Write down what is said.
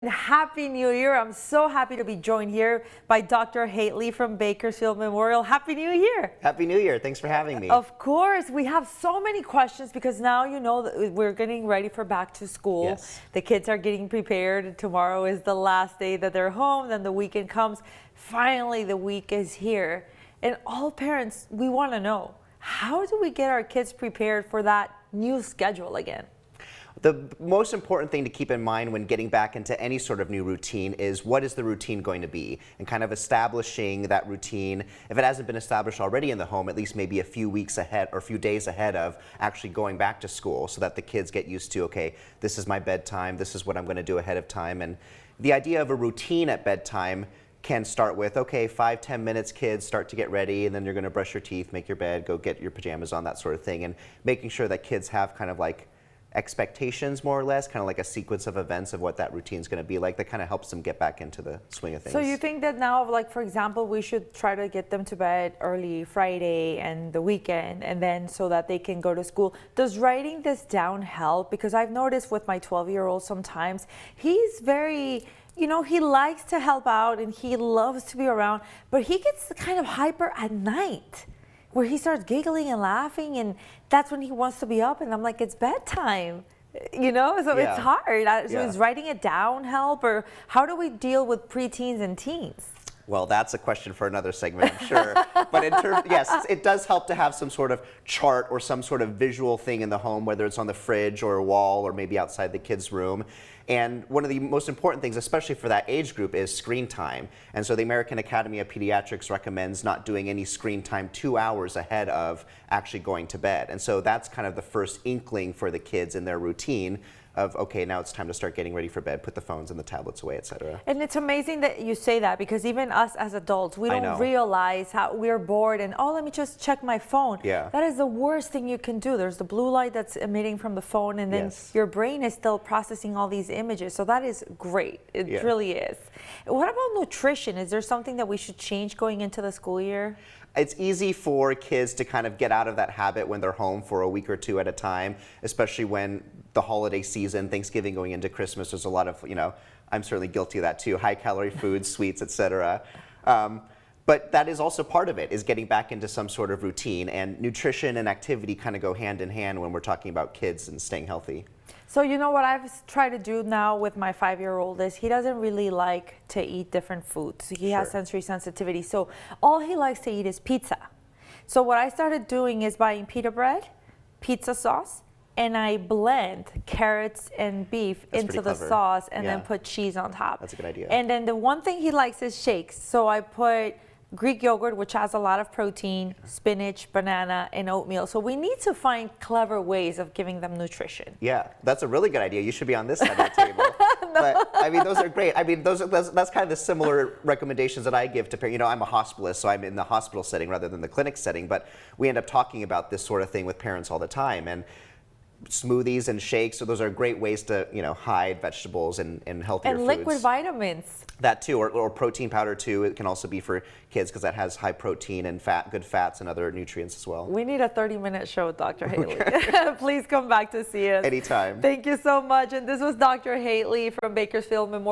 Happy New Year. I'm so happy to be joined here by Dr. Haley from Bakersfield Memorial. Happy New Year. Happy New Year. Thanks for having me. Of course. We have so many questions because now you know that we're getting ready for back to school. Yes. The kids are getting prepared. Tomorrow is the last day that they're home. Then the weekend comes. Finally, the week is here. And all parents, we want to know, how do we get our kids prepared for that new schedule again? The most important thing to keep in mind when getting back into any sort of new routine is what is the routine going to be, and kind of establishing that routine. If it hasn't been established already in the home, at least maybe a few weeks ahead or a few days ahead of actually going back to school, so that the kids get used to, okay, this is my bedtime, this is what I'm going to do ahead of time. And the idea of a routine at bedtime can start with, okay, 5-10 minutes, kids, start to get ready, and then you're going to brush your teeth, make your bed, go get your pajamas on, that sort of thing, and making sure that kids have kind of like expectations, more or less, kind of like a sequence of events of what that routine is going to be like. That kind of helps them get back into the swing of things. So you think that now, like for example, we should try to get them to bed early Friday and the weekend, and then so that they can go to school. Does writing this down help? Because I've noticed with my 12-year-old sometimes he's very, you know, he likes to help out and he loves to be around, but he gets kind of hyper at night, where he starts giggling and laughing, and that's when he wants to be up, and I'm like, it's bedtime, you know? So Yeah. it's hard. So Yeah. is writing it down help, or how do we deal with preteens and teens? Well, that's a question for another segment, I'm sure. But in terms, yes, it does help to have some sort of chart or some sort of visual thing in the home, whether it's on the fridge or a wall or maybe outside the kids' room. And one of the most important things, especially for that age group, is screen time. And so the American Academy of Pediatrics recommends not doing any screen time 2 hours ahead of actually going to bed. And so that's kind of the first inkling for the kids in their routine of, okay, now it's time to start getting ready for bed, put the phones and the tablets away, etc. And it's amazing that you say that, because even us as adults, we I don't know. realize how we're bored and, oh, let me just check my phone. Yeah. That is the worst thing you can do. There's the blue light that's emitting from the phone, and then Yes. your brain is still processing all these images. So that is great. It Yeah. really is. What about nutrition? Is there something that we should change going into the school year? It's easy for kids to kind of get out of that habit when they're home for a week or two at a time, especially when the holiday season, Thanksgiving going into Christmas, there's a lot of, you know, I'm certainly guilty of that too, high calorie foods, sweets, etc. But that is also part of it, is getting back into some sort of routine, and nutrition and activity kind of go hand in hand when we're talking about kids and staying healthy. So you know what I've tried to do now with my 5-year-old is he doesn't really like to eat different foods. He has Sure. sensory sensitivity. So all he likes to eat is pizza. So what I started doing is buying pita bread, pizza sauce, and I blend carrots and beef That's into pretty the clever. sauce, and Yeah. then put cheese on top. That's a good idea. And then the one thing he likes is shakes. So I put Greek yogurt, which has a lot of protein, spinach, banana, and oatmeal. So we need to find clever ways of giving them nutrition. Yeah, that's a really good idea. You should be on this side of the table. But I mean, those are great. I mean, that's kind of the similar recommendations that I give to parents. You know, I'm a hospitalist, so I'm in the hospital setting rather than the clinic setting. But we end up talking about this sort of thing with parents all the time. And smoothies and shakes, so those are great ways to, you know, hide vegetables and healthier And foods. liquid vitamins. That too, or protein powder too. It can also be for kids because that has high protein and good fats and other nutrients as well. We need a 30-minute show, Dr. Haley. Please come back to see us. Anytime. Thank you so much. And this was Dr. Haley from Bakersfield Memorial.